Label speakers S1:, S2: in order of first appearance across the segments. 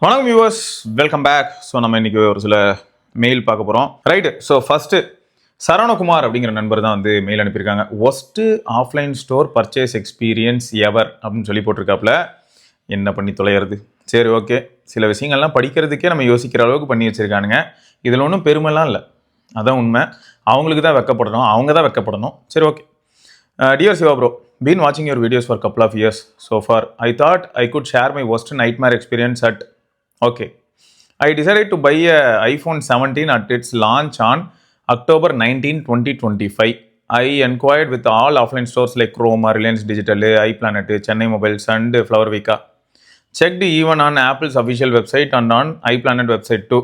S1: வணக்கம் viewers, welcome back. So நம்ம இன்னைக்கு ஒரு சில மெயில் பார்க்க போகிறோம். ரைட்டு. ஸோ ஃபஸ்ட்டு சரவணகுமார் அப்படிங்கிற நண்பர் தான் வந்து மெயில் அனுப்பியிருக்காங்க. Worst offline store purchase experience ever அப்படின்னு சொல்லி போட்டிருக்காப்புல. என்ன பண்ணி தொலைகிறது? சரி, ஓகே. சில விஷயங்கள்லாம் படிக்கிறதுக்கே நம்ம யோசிக்கிற அளவுக்கு பண்ணி வச்சுருக்கானுங்க. இதில் ஒன்றும் பெருமைலாம் இல்லை, அதான் உண்மை. அவங்களுக்கு தான் வெக்கப்படணும், அவங்க தான் வெக்கப்படணும். சரி, okay. Dear Siva bro, been watching your videos for a couple of years so far. I thought I could share my worst nightmare experience at. Okay. I decided to buy a iPhone 17 at its launch on October 19, 2025. I inquired with all offline stores like Chroma, Reliance Digital, iPlanet, Chennai Mobiles and Flower Vika. Checked even on Apple's official website and on iPlanet website too.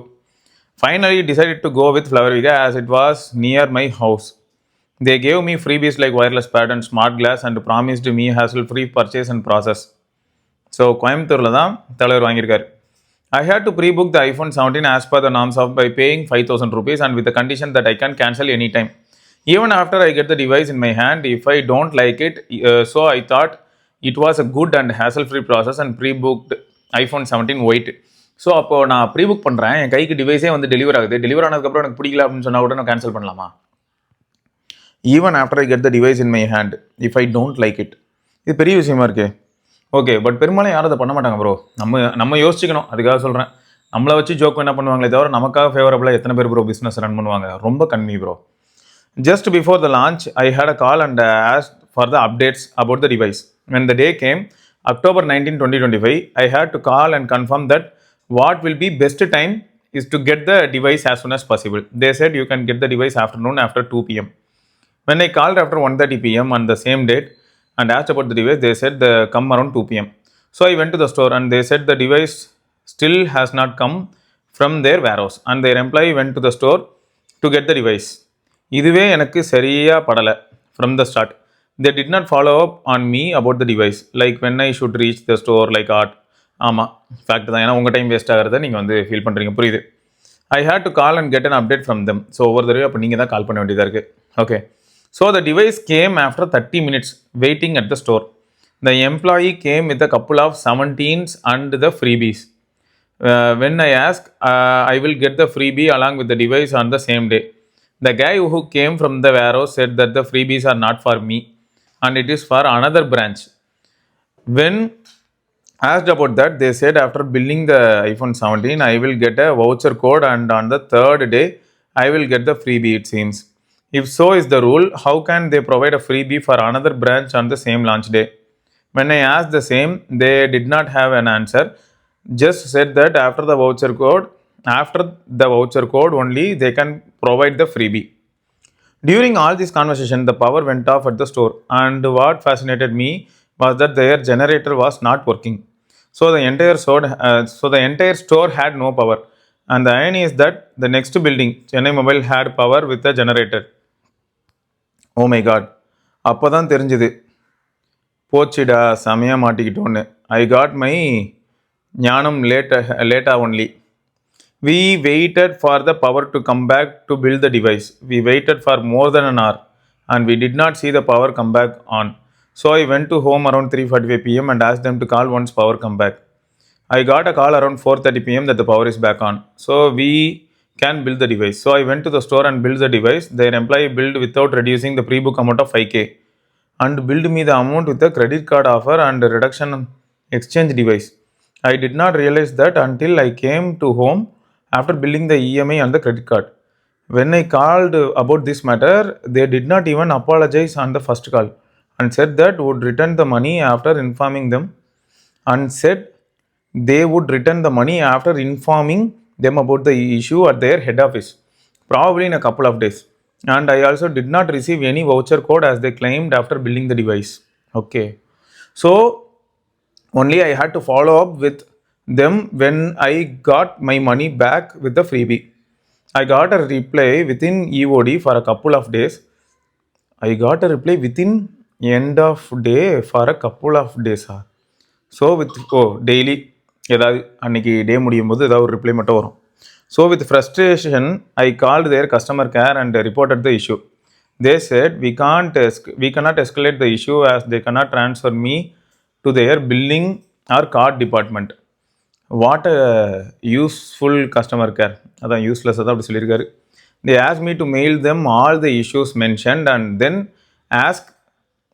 S1: Finally decided to go with Flower Vika as it was near my house. They gave me freebies like wireless pad and smart glass and promised me hassle-free purchase and process. So, கோயம்புத்தூரில் தான் தலைவர் வாங்கியிருக்காரு. I had to pre-book the iPhone 17 as per the norms of by paying 5,000 rupees and with the condition that I can cancel anytime. Even after I get the device in my hand, if I don't like it, so I thought it was a good and hassle-free process and pre-booked iPhone 17 white. So அப்போது நான் pre-book பண்ணுறேன், என் கைக்கு டிவைஸே வந்து deliver ஆகுது. Deliver ஆனதுக்கப்புறம் எனக்கு பிடிக்கல அப்படின்னு சொன்னால் கூட நான் கேன்சல் பண்ணலாமா? Even after I get the device in my hand if I don't like it. இது பெரிய விஷயமா இருக்கே. ஓகே, பட் பெரும்பாலும் யாரும் அதை பண்ண மாட்டாங்க ப்ரோ. நம்ம யோசிக்கணும், அதுக்காக சொல்கிறேன். நம்மளை வச்சு ஜோக் என்ன பண்ணுவாங்களே தவிர நமக்காக ஃபேவரபுளாக எத்தனை பேர் ப்ரோ பிஸ்னஸ் ரன் பண்ணுவாங்க? ரொம்ப கம்மி bro. Just before the launch I had a call and ask for the updates about the device. When the day came October 19, 2025, I had to call and confirm that what will be best time is to get the device as soon as possible. They said you can get the device afternoon after 2 p.m. When I called after 1:30 p.m. on the same date and asked about the device, they said they come around 2 p.m. So I went to the store and they said the device still has not come from their warehouse and their employee went to the store to get the device. இதுவே எனக்கு சரியா படலை from the start. They did not follow up on me about the device, like when I should reach the store like art. ஆமாம், fact தான். ஏன்னா உங்கள் time waste ஆகிறத நீங்கள் வந்து ஃபீல் பண்ணுறீங்க, புரியுது. I had to call and get an update from them. So ஒவ்வொரு தடவையும் அப்போ நீங்கள் தான் கால் பண்ண வேண்டியதாக இருக்குது. Okay. So the device came after 30 minutes waiting at the store. The employee came with a couple of 17s and the freebies. When I asked, I will get the freebie along with the device on the same day. The guy who came from the warehouse said that the freebies are not for me and it is for another branch. When asked about that, they said after billing the iPhone 17, I will get a voucher code and on the third day, I will get the freebie, it seems. If so is the rule, how can they provide a freebie for another branch on the same launch day? When I asked the same, they did not have an answer. Just said that after the voucher code only they can provide the freebie. During all this conversation, the power went off at the store, and what fascinated me was that their generator was not working. So the entire store had no power. And the irony is that the next building, Chennai Mobile, had power with the generator. Oh my god, அப்போ தான் தெரிஞ்சுது, போச்சுடா செமையாக மாட்டிக்கிட்டோன்னு. I got my ஞானம் லேட்டாக only. We waited for the power to come back to build the device. We waited for more then an hour and we did not see the power come back on. So I went to home around 3:45 p.m. and asked them to call once power come back. I got a call around 4:30 p.m. that the power is back on. So we can build the device. So I went to the store and built the device. Their employee billed without reducing the pre-book amount of 5k and billed me the amount with a credit card offer and reduction exchange device. I did not realize that until I came to home after billing the EMI and the credit card. When I called about this matter, they did not even apologize on the first call and said that would return the money after informing them them about the issue at their head office, probably in a couple of days. And I also did not receive any voucher code as they claimed after building the device. Okay. So only I had to follow up with them when I got my money back with the freebie. I got a reply within EOD for a couple of days. End of day for a couple of days. So with daily ஏதாவது அன்றைக்கி டே முடியும் போது ஏதாவது ஒரு reply மட்டும் வரும். So with frustration I called their customer care and reported the issue. They said we cannot escalate the issue as they cannot transfer me to their billing or card department. What a useful customer care, அதான் useless தான் அப்படி சொல்லியிருக்காரு. They ask me to mail them all the issues mentioned ask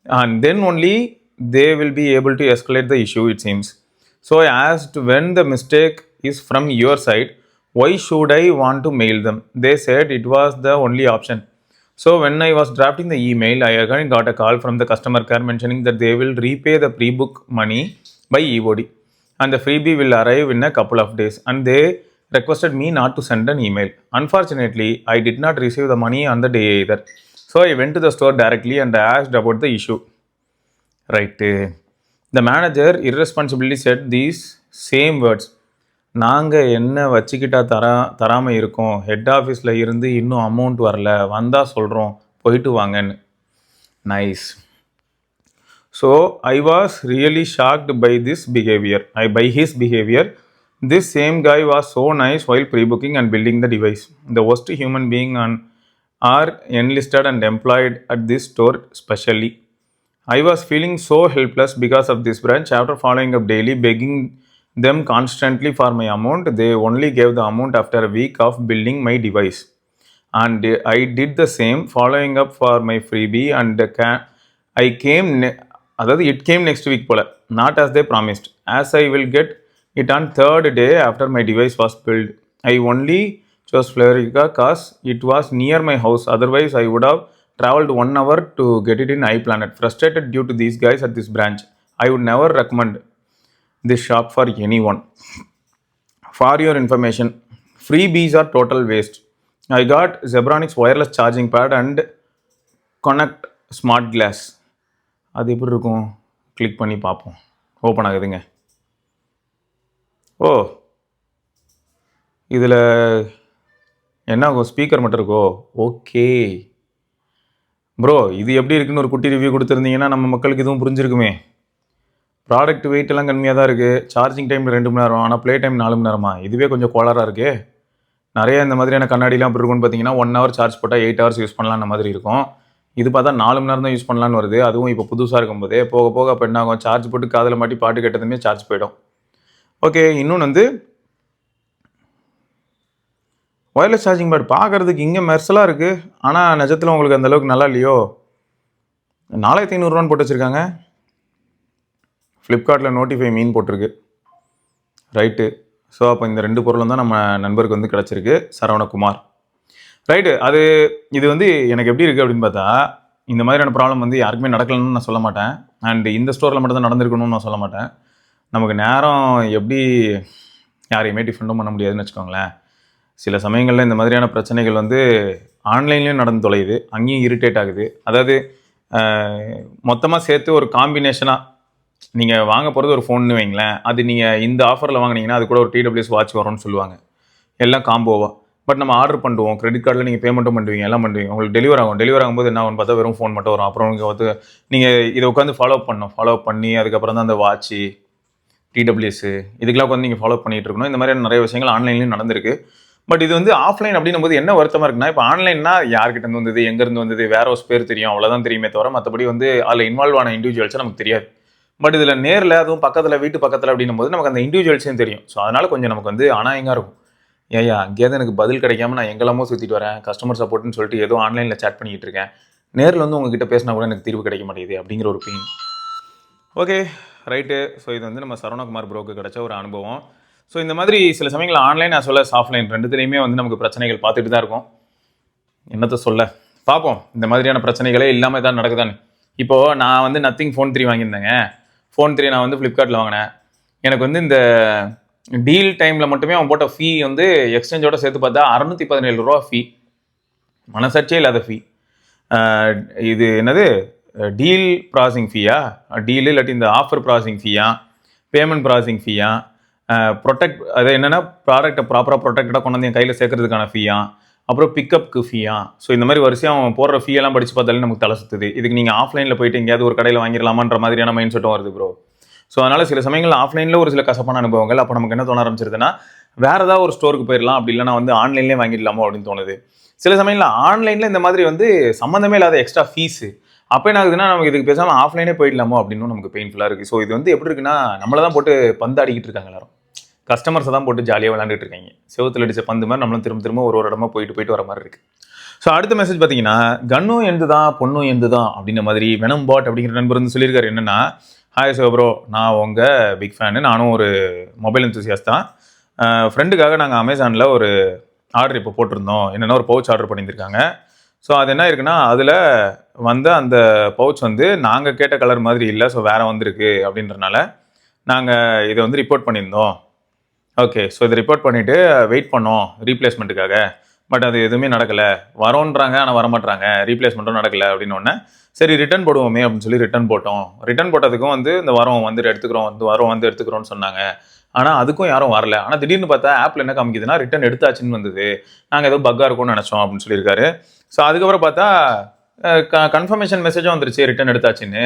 S1: and then only they will be able to escalate the issue, it seems. So I asked, when the mistake is from your side, why should I want to mail them? They said it was the only option. So when I was drafting the email, I again got a call from the customer care mentioning that they will repay the pre-book money by EOD and the freebie will arrive in a couple of days, and they requested me not to send an email. Unfortunately, I did not receive the money on the day either. So I went to the store directly and asked about the issue. Right. The manager irresponsibly said these same words. நாங்கள் என்ன வச்சுக்கிட்டா தராமல் இருக்கோம், head ஆஃபீஸில் இருந்து இன்னும் amount வரல, வந்தால் சொல்கிறோம், போயிட்டு வாங்கன்னு. Nice. So I was really shocked by his behavior. This same guy was so nice while pre-booking and building the device. The worst human being are enlisted and employed at this store specially. I was feeling so helpless because of this branch. After following up daily, begging them constantly for my amount, they only gave the amount after a week of building my device. And I did the same, following up for my freebie, and it came next week pola, not as they promised, as I will get it on third day after my device was built. I only chose Florica cause it was near my house, otherwise I would have traveled 1 hour to get it in iPlanet. Frustrated due to these guys at this branch, I would never recommend this shop for anyone. For your information, freebies are total waste. I got Zebranic's wireless charging pad and Connect smart glass. அது எப்படி இருக்கும், click பண்ணி பார்ப்போம். Open ஆகுதுங்க. ஓ, இதில் என்ன ஆகும், speaker மட்டும் இருக்கோ? ஓகே ப்ரோ, இது எப்படி இருக்குன்னு ஒரு குட்டி ரிவ்யூ கொடுத்துருந்தீங்கன்னா நம்ம மக்களுக்கு இதுவும் புரிஞ்சிருக்குமே. ப்ராடக்ட் வெயிட் எல்லாம் கம்மியாக தான் இருக்குது, சார்ஜிங் டைம் 2 மணி நேரம், ஆனால் ப்ளே டைம் 4 மணி நேரமா? இதுவே கொஞ்சம் கோளாறாக இருக்குது. நிறைய இந்த மாதிரியான கண்ணாடிலாம் எப்படி இருக்குன்னு பார்த்தீங்கன்னா 1 ஹவர் சார்ஜ் போட்டால் 8 ஹவர்ஸ் யூஸ் பண்ணலான்ற மாதிரி இருக்கும். இது பார்த்தா 4 மணி நேரம் தான் யூஸ் பண்ணலான்னு வருது. அதுவும் இப்போ புதுசாக இருக்கும்போதே போக போக அப்போ என்ன ஆகும், சார்ஜ் போட்டு காதில் மாட்டி பாட்டு கேட்டதுமே சார்ஜ் போயிடும். ஓகே, இன்னொன்று வந்து ஒயர்லெஸ் சார்ஜிங் பேட் பார்க்குறதுக்கு இங்கே மெர்சலாக இருக்குது, ஆனால் நிஜத்தில் உங்களுக்கு அந்தளவுக்கு நல்லா இல்லையோ. 4500 போட்டு வச்சுருக்காங்க. ஃப்ளிப்கார்ட்டில் நோட்டிஃபை மீன் போட்டிருக்கு. ரைட்டு. ஸோ அப்போ இந்த 2 பொருளும் தான் நம்ம நண்பருக்கு வந்து கிடச்சிருக்கு, சரவணகுமார். ரைட்டு. இது வந்து எனக்கு எப்படி இருக்குது அப்படின்னு பார்த்தா, இந்த மாதிரியான ப்ராப்ளம் வந்து யாருக்குமே நடக்கலன்னு நான் சொல்ல மாட்டேன். அண்ட் இந்த ஸ்டோரில் மட்டும் தான் நடந்திருக்கணும்னு நான் சொல்ல மாட்டேன். நமக்கு நேரம் எப்படி யாரையுமே டிஃபெண்டும் பண்ண முடியாதுன்னு வச்சுக்கோங்களேன். சில சமயங்களில் இந்த மாதிரியான பிரச்சனைகள் வந்து ஆன்லைன்லேயும் நடந்து தொலையுது, அங்கேயும் இரிட்டேட் ஆகுது. அதாவது மொத்தமாக சேர்த்து ஒரு காம்பினேஷனாக நீங்கள் வாங்க போகிறது ஒரு ஃபோன்னு வைங்களேன், அது நீங்கள் இந்த ஆஃபரில் வாங்கினீங்கன்னா அது கூட ஒரு TWS வாட்ச் வரும்னு சொல்லுவாங்க, எல்லாம் காம்போவாக. பட் நம்ம ஆர்டர் பண்ணுவோம், கிரெடிட் கார்டில் நீங்கள் பேமெண்ட்டும் பண்ணுவீங்க, எல்லாம் பண்ணுவீங்க, உங்களுக்கு டெலிவர் ஆகும்போது என்ன ஆகும்னு பார்த்தா வெறும் ஃபோன் மட்டும் வரும். அப்புறம் உங்களுக்கு வந்து நீங்கள் இதை உட்காந்து ஃபாலோ பண்ணி அதுக்கப்புறம் தான் அந்த வாட்ச்சு TWS இதுக்கெல்லாம் உட்காந்து நீங்கள் ஃபாலோ பண்ணிகிட்டு இருக்கணும். இந்த மாதிரியான நிறைய விஷயங்கள் ஆன்லைன்லேயும் நடந்திருக்கு. பட் இது வந்து ஆஃப்லைன் அப்படின்னும் போது என்ன வருத்தமாக இருக்குன்னா, இப்போ ஆன்லைன்னா யார்கிட்ட இருந்து வந்தது, எங்கேருந்து வந்தது, வேற ஒரு பேர் தெரியும், அவ்வளோதான் தெரியுமே தவிர மற்றபடி வந்து அதில் இன்வால்வ் ஆன இண்டிவிஜுவல்ஸை நமக்கு தெரியாது. பட் இதில் நேரில், அதுவும் பக்கத்தில், வீட்டு பக்கத்தில் அப்படின்னும் போது நமக்கு அந்த இண்டிவிஜுவல்ஸையும் தெரியும். ஸோ அதனால் கொஞ்சம் நமக்கு வந்து அநாயகமாக இருக்கும். ஏயா அங்கேயாவது எனக்கு பதில் கிடைக்காம நான் எங்கெல்லாமோ சுற்றிட்டு வரேன், கஸ்டமர் சப்போர்ட்னு சொல்லிட்டு ஏதோ ஆன்லைனில் சேட் பண்ணிக்கிட்டு இருக்கேன், நேரில் வந்து உங்ககிட்ட பேசினா கூட எனக்கு தீர்வு கிடைக்க மாட்டேங்குது அப்படிங்கிற ஒரு பெயின். Okay, right. ஸோ இது வந்து நம்ம சரவணகுமார் ப்ரோக்கு கிடைச்ச ஒரு அனுபவம். ஸோ இந்த மாதிரி சில சமயங்கள் online as well as offline ரெண்டுத்துலேயுமே வந்து நமக்கு பிரச்சனைகள் பார்த்துட்டு தான் இருக்கும். என்னத்தை சொல்ல, பார்ப்போம் இந்த மாதிரியான பிரச்சனைகளே இல்லாமல் தான் நடக்குதான்னு. இப்போது நான் வந்து நத்திங் ஃபோன் 3 வாங்கியிருந்தேங்க. ஃபோன் 3 நான் வந்து ஃப்ளிப்கார்ட்டில் வாங்கினேன். எனக்கு வந்து இந்த டீல் டைமில் மட்டுமே அவன் போட்ட ஃபீ வந்து எக்ஸ்சேஞ்சோட சேர்த்து பார்த்தா 617 ரூபா ஃபீ. மனசாட்சியே இல்லாத ஃபீ. இது என்னது, டீல் ப்ராசஸிங் ஃபீயா, டீல் இல்லாட்டி இந்த ஆஃபர் ப்ராசஸிங் ஃபீயா, பேமெண்ட் ப்ராசஸிங் ஃபீயா, ப்ரொடெக்ட், அது என்னென்னா ப்ராடக்ட்டை ப்ராப்பராக ப்ரொடெக்டாக கொண்டு வந்து என் கையில் சேர்க்கறதுக்கான ஃபீயா, அப்புறம் பிக்கப்புக்கு ஃபீயா. ஸோ இந்த மாதிரி வரிசையாக அவன் போடுற ஃபீயெல்லாம் படித்து பார்த்தாலே நமக்கு தலை சுற்றுது. இதுக்கு நீங்கள் ஆஃப்லைனில் போயிட்டு எங்கேயாவது ஒரு கடையில் வாங்கிடலாமான்ற மாதிரியான மைண்ட் செட்டும் வருது ப்ரோ. ஸோ அதனால் சில சமயங்கள் ஆஃப்லைனில் ஒரு சில கசப்பான அனுபவங்கள். அப்போ நமக்கு என்ன தோண ஆரம்பிச்சிருதுன்னா, வேறு ஏதாவது ஒரு ஸ்டோருக்கு போயிடலாம், அப்படி இல்லைனா வந்து ஆன்லைன்லேயே வாங்கிடலாமோ அப்படின்னு தோணுது. சில சமயங்களில் ஆன்லைனில் இந்த மாதிரி வந்து சம்மந்தமே இல்லாத எக்ஸ்ட்ரா ஃபீஸு. அப்போ என்ன ஆகுதுன்னா, நமக்கு இதுக்கு பேசாமல் ஆஃப்லைனே போயிடலாமோ அப்படின்னு நமக்கு பெயின்ஃபுல்லாக இருக்குது. ஸோ இது வந்து எப்படி இருக்குன்னா, நம்மளை தான் போட்டு பந்தாடிக்கிட்டு இருக்காங்க எல்லாரும். கஸ்டமர்ஸை தான் போட்டு ஜாலியாக விளையாண்டுட்டு இருக்காங்க. செவத்தில் அடிச்ச பந்து மாதிரி நம்மளும் திரும்ப திரும்ப ஒரு இடமா போயிட்டு வர மாதிரி இருக்குது. ஸோ அடுத்த மெசேஜ் பார்த்தீங்கன்னா, கன்னும் எந்து தான் பொண்ணும் எந்து தான் அப்படின்ற மாதிரி வெனம் பாட் அப்படிங்கிற நண்பர் வந்து சொல்லியிருக்காரு. என்னென்னா, ஹாய் ப்ரோ, நான் உங்கள் பிக் ஃபேனு, நானும் ஒரு மொபைல் எந்தூசியாஸ்ட் தான். ஃப்ரெண்டுக்காக நாங்கள் அமேசானில் ஒரு ஆர்டர் இப்போ போட்டிருந்தோம். என்னென்னா ஒரு பவுச் ஆர்டர் பண்ணியிருந்திருக்காங்க. ஸோ அது என்ன இருக்குன்னா, அதில் வந்து அந்த பவுச் வந்து நாங்கள் கேட்ட கலர் மாதிரி இல்லை, ஸோ வேறு வந்திருக்கு அப்படின்றனால நாங்கள் இதை வந்து ரிப்போர்ட் பண்ணியிருந்தோம். ஓகே, ஸோ இதை ரிப்போர்ட் பண்ணிவிட்டு வெயிட் பண்ணோம் ரீப்ளேஸ்மெண்ட்டுக்காக. பட் அது எதுவுமே நடக்கலை, வரோன்றாங்க ஆனால் வரமாட்டாங்க, ரீப்ளேஸ்மெண்ட்டும் நடக்கலை அப்படின்னோடனே சரி ரிட்டன் போடுவோமே அப்படின்னு சொல்லி ரிட்டன் போட்டோம். ரிட்டன் போட்டதுக்கும் வந்து இந்த வாரம் வந்து எடுத்துக்கிறோம்னு சொன்னாங்க. ஆனால் அதுக்கும் யாரும் வரல. ஆனால் திடீர்னு பார்த்தா ஆப்பில் என்ன காமிக்குதுன்னா ரிட்டன் எடுத்தாச்சுன்னு வந்தது. நாங்கள் ஏதோ பக்காக இருக்கும்னு நினச்சோம் அப்படின்னு சொல்லியிருக்காரு. ஸோ அதுக்கப்புறம் பார்த்தா கன்ஃபர்மேஷன் மெசேஜும் வந்துருச்சு ரிட்டன் எடுத்தாச்சுன்னு.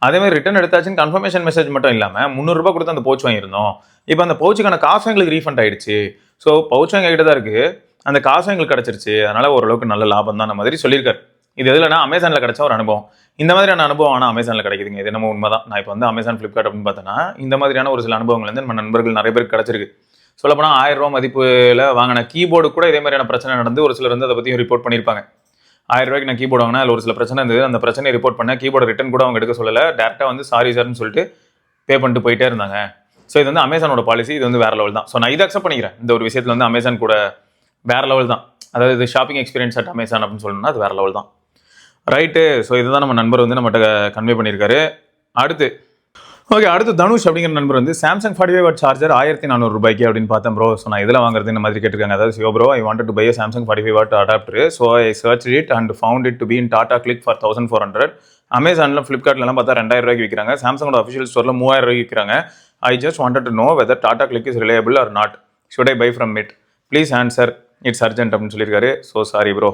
S1: அதேமாதிரி ரிட்டன் எடுத்தாச்சுன்னு கன்ஃபர்மேஷன் மெசேஜ் மட்டும் இல்லாமல் 300 ரூபா கொடுத்து அந்த பவுச் வாங்கியிருந்தோம். இப்போ அந்த பவுச்சுக்கான காசும் எங்களுக்கு ரீஃபண்ட் ஆகிடுச்சு. ஸோ பவுச்சும் எங்ககிட்ட தான் இருக்குது, அந்த காசும் எங்களுக்கு கிடச்சிருச்சு. அதனால் ஓரளவுக்கு நல்ல லாபம் தான் மாதிரி சொல்லியிருக்காரு. இது எதுலனா அமேசானில் கிடச்ச ஒரு அனுபவம். இந்த மாதிரியான அனுபவம் ஆனால் அமேசானில் கிடைக்குதுங்க. இது நம்ம உண்மை தான். நான் இப்போ வந்து அமேசான் ஃப்ளிப்கார்ட் அப்படின்னு பார்த்தோன்னா இந்த மாதிரியான ஒரு சில அனுபவங்கள் வந்து நம்ம நண்பர்கள் நிறைய பேருக்கு கிடச்சிருக்கு. சொல்லப்போனால் 1000 ரூபா மதிப்பில் வாங்கின கீபோர்டு கூட இதே மாதிரியான பிரச்சனை நடந்து ஒரு சிலர் வந்து அதை பற்றி ரிப்போர்ட் பண்ணியிருப்பாங்க. 1000 ரூபாய்க்கு நான் கீபோர்டு வாங்கினா அதில் ஒரு சில பிரச்சனை இருந்தது. அந்த பிரச்சனையை ரிப்போர்ட் பண்ண கீபோர்டு ரிட்டன் கூட அவங்க எடுக்க சொல்லலை, டேரெக்டாக வந்து சாரி சார்னு சொல்லிட்டு பே பண்ணிட்டு போயிட்டே இருந்தாங்க. ஸோ இது வந்து அமேசானோட பாலிசி. இது வந்து வேறு லெவல் தான். ஸோ நான் இதை அக்செப்ட் பண்ணிக்கிறேன். இந்த ஒரு விஷயத்தில் வந்து அமேசான் கூட வேறு லெவல் தான். அதாவது இது ஷாப்பிங் எக்ஸ்பீரியன்ஸ் அட் அமேசான் அப்படின்னு சொல்லணும்னா அது வேறு லெவல் தான். ரைட்டு. ஸோ இதுதான் நம்ம நண்பர் வந்து நம்மகிட்ட கன்வே பண்ணியிருக்காரு. அடுத்து தனுஷ் அப்படிங்கிற நண்பர் வந்து சாம்சங் 45 வாட் சார்ஜர் 1400 ரூபாய்க்கு அப்படின்னு பார்த்தேன் ப்ரோ. ஸோ நான் இதில் வாங்குறது இந்த மாதிரி கேட்டிருக்காங்க. அதாவது Siva bro, I wanted to buy Samsung 45 watt adapter. So I search it and found it to be in Tata Cliq for 1400. அமேசானில் ஃப்ளிப்கார்ட்லாம் பார்த்தா 2000 ரூபாய்க்கு விற்கிறாங்க. சாம்சங்கோட அஃபிஷியல் ஸ்டோரில் 3000 ரூபாய்க்கு விற்கிறாங்க. I just wanted to know whether Tata CLiQ is reliable or not. Should I buy from it? Please answer, it's urgent அப்படின்னு சொல்லியிருக்காரு. So sorry bro.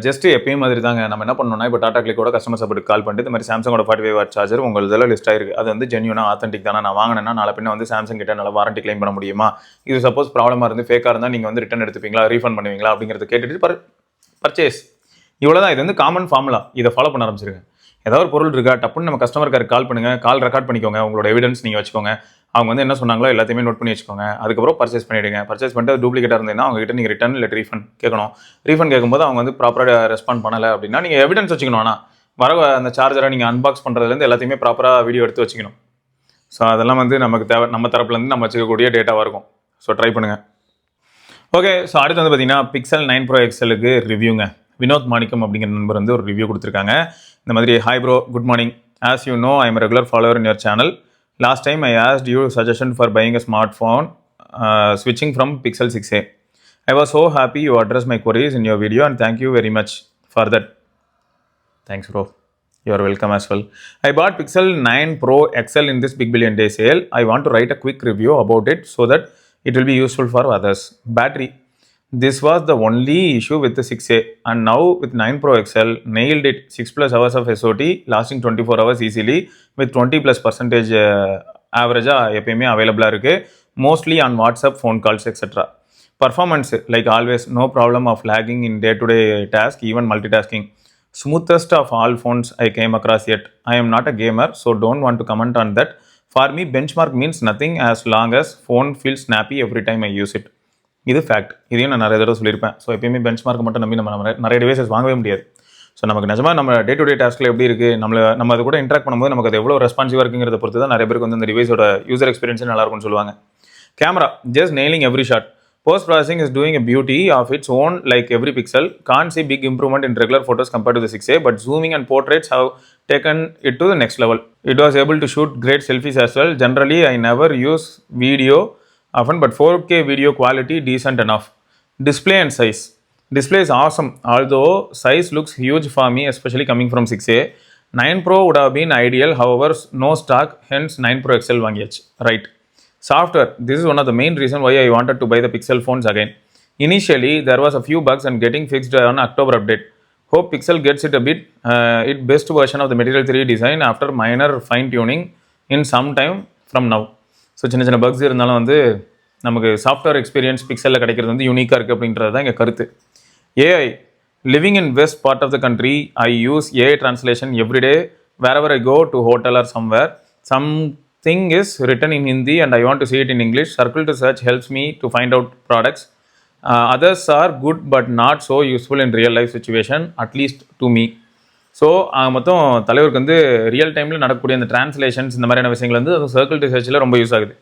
S1: Just எப்பயும் மாதிரி தாங்க. நம்ம என்ன பண்ணோம்னா, இப்போ டாடா கிளிக்கோட கஸ்டமர் சப்போர்ட் கால் பண்ணிட்டு இந்த மாதிரி சாம்சங்கோட 45 வாட் சார்ஜர் உங்கள் இதெல்லாம் லிஸ்ட் ஆயிருக்கு, அது வந்து ஜென்யூனா ஆத்தென்டிக் தானே, நான் வாங்கினேன்னா நாளை பின்ன வந்து சாம்சங் கிட்ட நல்லா வாரண்டி கிளைம் பண்ண முடியுமா, இது சப்போஸ் ப்ராப்ளமாக இருந்து ஃபேக்காக இருந்தால் நீங்கள் வந்து ரிட்டன் எடுத்துப்பீங்களா, ரீஃபண்ட் பண்ணுவீங்களா அப்படிங்கிறத கேட்டுட்டு பர்ச்சேஸ். இவ்வளோதான். இது வந்து காமன் ஃபார்முலா. இதை ஃபாலோ பண்ண ஆரம்பிச்சிருங்க. ஏதாவது ஒரு பொருள் இருக்கா, டப்புன்னு நம்ம கஸ்டமர் கேருக்கு கால் பண்ணுங்கள், கால் ரெக்கார்ட் பண்ணிக்கோங்க, உங்களோட எவிடன்ஸ் நீங்கள் வச்சுக்கோங்க, அவங்க வந்து என்ன சொன்னாங்களோ எல்லாத்தையுமே நோட் பண்ணி வச்சுக்கோங்க. அதுக்கப்புறம் பர்ச்சேஸ் பண்ணிவிடுங்க. பர்ச்சேஸ் பண்ணிட்டு டூப்ளிகேட்டாக இருந்ததுன்னா அவங்ககிட்ட நீங்கள் ரிட்டன் இல்லை ரீஃபண்ட் கேட்கணும். ரீஃபண்ட் கேட்கும்போது அவங்க வந்து ப்ராப்பராக ரெஸ்பாண்ட் பண்ணலை அப்படின்னா நீங்கள் எவிடன்ஸ் வச்சுக்கணும். ஆனால் வர அந்த சார்ஜரை நீங்கள் அன்பாக்ஸ் பண்ணுறதுலேருந்து எல்லாத்தையுமே ப்ராப்பராக வீடியோ எடுத்து வச்சுக்கணும். ஸோ அதெல்லாம் வந்து நமக்கு தேவை, நம்ம தரப்புலேருந்து நம்ம வச்சுக்கக்கூடிய டேட்டாவாக இருக்கும். ஸோ ட்ரை பண்ணுங்கள். ஓகே. ஸோ அடுத்து வந்து பார்த்தீங்கன்னா பிக்சல் 9 Pro XLக்கு ரிவ்யூங்க. வினோத் மாணிக்கம் அப்படிங்கிற நண்பர் வந்து ஒரு ரிவ்யூ கொடுத்துருக்காங்க. இந்த மாதிரி, hi bro, good morning. As you know, I am regular follower in your channel. Last time I asked you suggestion for buying a smartphone switching from Pixel 6a. I was so happy you addressed my queries in your video and thank you very much for that. Thanks bro. You are welcome as well. I bought Pixel 9 Pro XL in this Big Billion Day sale. I want to write a quick review about it so that it will be useful for others. Battery. This was the only issue with the 6a and now with 9 Pro XL nailed it. 6+ hours of SOT lasting 24 hours easily with 20+% average எப்பயுமே அவைலபிளாக இருக்குது. Mostly on WhatsApp, phone calls etcetera. Performance like always, no problem of lagging in day to day task, even multitasking. Smoothest of all phones I came across yet. I am not a gamer so don't want to comment on that. For me benchmark means nothing as long as phone feels snappy every time I use it. இது fact. இதையும் நான் நிறைய தடவை சொல்லியிருப்பேன். So எப்பயுமே benchmark மட்டும் நம்பி நம்ம நிறைய டிவைசஸ் வாங்கவே முடியாது. ஸோ நமக்கு நிஜமாக நம்ம டே டு டே டாஸ்கில் எப்படி இருக்குது, நம்ம அது கூட இன்ட்ராக்ட் பண்ணும்போது நமக்கு அது எவ்வளோ ரெஸ்பான்சிவாக இருக்குங்கிறத பொறுத்து தான் நிறைய பேருக்கு வந்து அந்த டிவைஸோட யூசர் எக்ஸ்பீரியன்ஸே நல்லாயிருக்கும்னு சொல்லுவாங்க. Camera, just nailing every shot. Post processing is doing a beauty of its own like every pixel. Can't see big improvement in regular photos compared to the 6a, but zooming and portraits have taken it to the next level. It was able to shoot great selfies as well. Generally, I never use video often, but 4K video quality decent enough. Display and size. Display is awesome, although size looks huge for me, especially coming from 6a. 9 Pro would have been ideal, however, no stock, hence 9 Pro XL வாங்கியாச்சு. Right. Software. This is one of the main reason why I wanted to buy the Pixel phones again. Initially, there was a few bugs and getting fixed on October update. Hope Pixel gets it a bit, best version of the Material 3 design after minor fine tuning in some time from now. So சின்ன சின்ன bugs இருந்தாலும் வந்து நமக்கு software experience பிக்சலில் கிடைக்கிறது வந்து யூனிக்காக இருக்குது அப்படின்றது தான் எங்கள் கருத்து. AI. Living in west part of the country, I use AI translation everyday wherever I go to hotel or somewhere. Some thing is written in Hindi and I want to see it in English. Circle to search helps me to find out products. Others are good but not so useful in real life situation, at least to me. So மொத்தம் தலைவருக்கு வந்து real டைமில் நடக்கக்கூடிய அந்த translations இந்த மாதிரியான விஷயங்கள் வந்து சர்க்கிள் டு சர்ச்சில் ரொம்ப யூஸ் ஆகுது.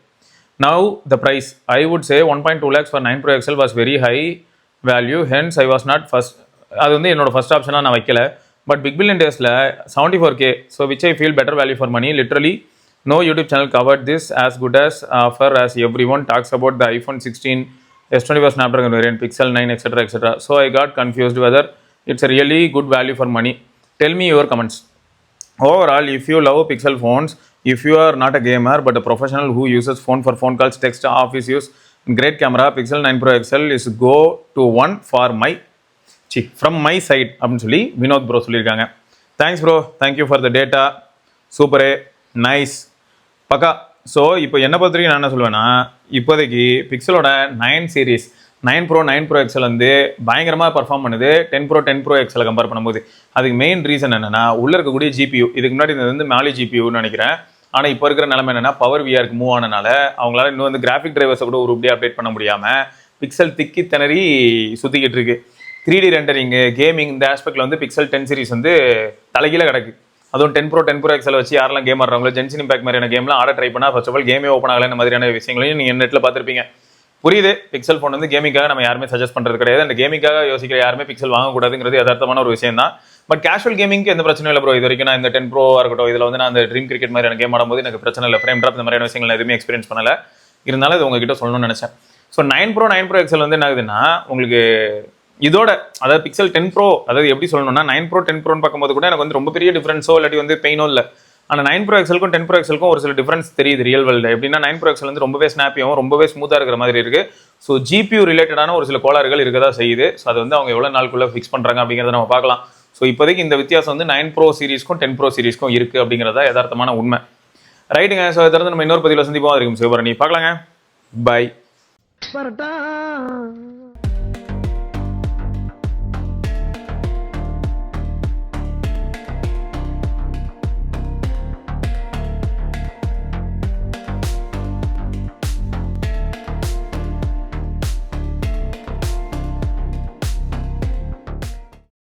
S1: Now the price I would say 1.2 lakhs for 9 Pro XL was very high value, hence I was not first. அது வந்து என்னோட ஃபர்ஸ்ட் ஆப்ஷனாக நான் வைக்கல. பட் பிக் பில்லியன் டேஸில் 74K, so which I feel better value for money. Literally no YouTube channel covered this as good as offer as everyone talks about the iPhone 16, S24 Snapdragon variant, Pixel 9, etc. etc. So I got confused whether it's a really good value for money. Tell me your comments. Overall, if you love Pixel phones, if you are not a gamer but a professional who uses phone for phone calls, text, office use, great camera, Pixel 9 Pro XL is go to one for my from my side அப்படின்னு சொல்லி Vinod bro சொல்லியிருக்காங்க. Thanks bro, thank you for the data. சூப்பரே, nice, பக்கா. So இப்போ என்ன பொறுத்த வரைக்கும் நான் என்ன சொல்லுவேன்னா, இப்போதைக்கு பிக்சலோட 9 சீரிஸ் 9 Pro 9 Pro XL வந்து பயங்கரமாக பர்ஃபார்ம் பண்ணுது 10 Pro 10 Pro XL கம்பேர் பண்ணும்போது. அதுக்கு மெயின் ரீசன் என்னென்னா, உள்ளே இருக்கக்கூடிய GPU. இதுக்கு முன்னாடி இது வந்து மேலி GPUன்னு நினைக்கிறேன். ஆனால் இப்போ இருக்கிற நிலைமை என்னென்னா, பவர் விஆருக்கு மூவ் ஆனனால அவங்களால இன்னும் வந்து கிராஃபிக் டிரைவர்ஸை கூட ஒரு அப்படியே அப்டேட் பண்ண முடியாமல் பிக்சல் திக்கி திணறி சுற்றிக்கிட்டு இருக்கு. 3D ரெண்டரிங்கு, கேமிங், இந்த ஆஸ்பெக்டில் வந்து பிக்சல் 10 சீரிஸ் வந்து தலைகீழ கிடக்கு. அதுவும் 10 Pro 10 Pro XL வச்சு யாரெல்லாம் கேம் ஆடுறாங்களோ, ஜென்சின் இம்பாக்ட் மாதிரியான கேம்லாம் ஆட ட்ரை பண்ணால் ஃபர்ஸ்ட் ஆஃப் ஆல் கேமே ஓப்பன் ஆகலை. இந்த மாதிரியான விஷயங்களையும் நீங்கள் நெட்டில் பார்த்துருப்பீங்க. புரியுது, பிக்சல் ஃபோன் வந்து கேமிங்காக நம்ம யாருமே சஜஸ்ட் பண்ணுறது கிடையாது. அந்த கேமிங்காக யோசிக்கிற யாருமே பிக்சல் வாங்கக்கூடாதுங்கிறது யதார்த்தமான ஒரு விஷயம் தான். பட் கேஷுவல் கேமிங்க்கு எந்த பிரச்சனையும் இல்லை ப்ரோ. இது வரைக்கும் நான் இந்த 10 Pro இருக்கட்டும், இதில் வந்து நான் அந்த ட்ரீம் கிரிக்கெட் மாதிரியான கேம் ஆடும்போது எனக்கு பிரச்சனை இல்லை. ஃப்ரேம் ட்ராப் இந்த மாதிரியான விஷயங்கள் எதுவுமே எக்ஸ்பீரியன்ஸ் பண்ணலை. இருந்தாலும் இது உங்ககிட்ட சொல்லணும்னு நினச்சேன். ஸோ 9 Pro 9 Pro XL வந்து என்ன ஆகுதுன்னா, உங்களுக்கு இதோட அதாவது பிக்சல் 10 Pro, அதாவது எப்படி சொல்லணும்னா 9 Pro 10 Proன்னு பார்க்கும்போது கூட எனக்கு வந்து ரொம்ப பெரிய டிஃபரன்ஸோ இல்லாட்டி வந்து பெயினோ இல்லை. ஆனால் 9 Pro XLக்கும் 10 Pro XLக்கும் ஒரு சில டிஃபரன்ஸ் தெரியுது ரியல் வேர்ல்டு. எப்படின்னா 9 Pro XL வந்து ரொம்பவே ஸ்னாப்பியாகவும் ரொம்பவே ஸ்மூத்தாக இருக்கிற மாதிரி இருக்குது. ஸோ GPU ரிலேட்டடான ஒரு சில கோளாறுகள் இருக்க தான் செய்யுது. ஸோ அது வந்து அவங்க எவ்வளோ நாளுக்குள்ளே ஃபிக்ஸ் பண்ணுறாங்க அப்படிங்கிறத நம்ம பார்க்கலாம். ஸோ இப்போதைக்கு இந்த வித்தியாசம் வந்து 9 Pro சீரிஸ்க்கும் 10 Pro சீரிஸ்க்கும் இருக்குது அப்படிங்கிறதா யதார்த்தமான உண்மை. ரைட்டுங்க. ஸோ இதை நம்ம இன்னொரு பதிவில் சந்திப்போம். அது இருக்கும் சிவபரணி. பார்க்கலாங்க. பை.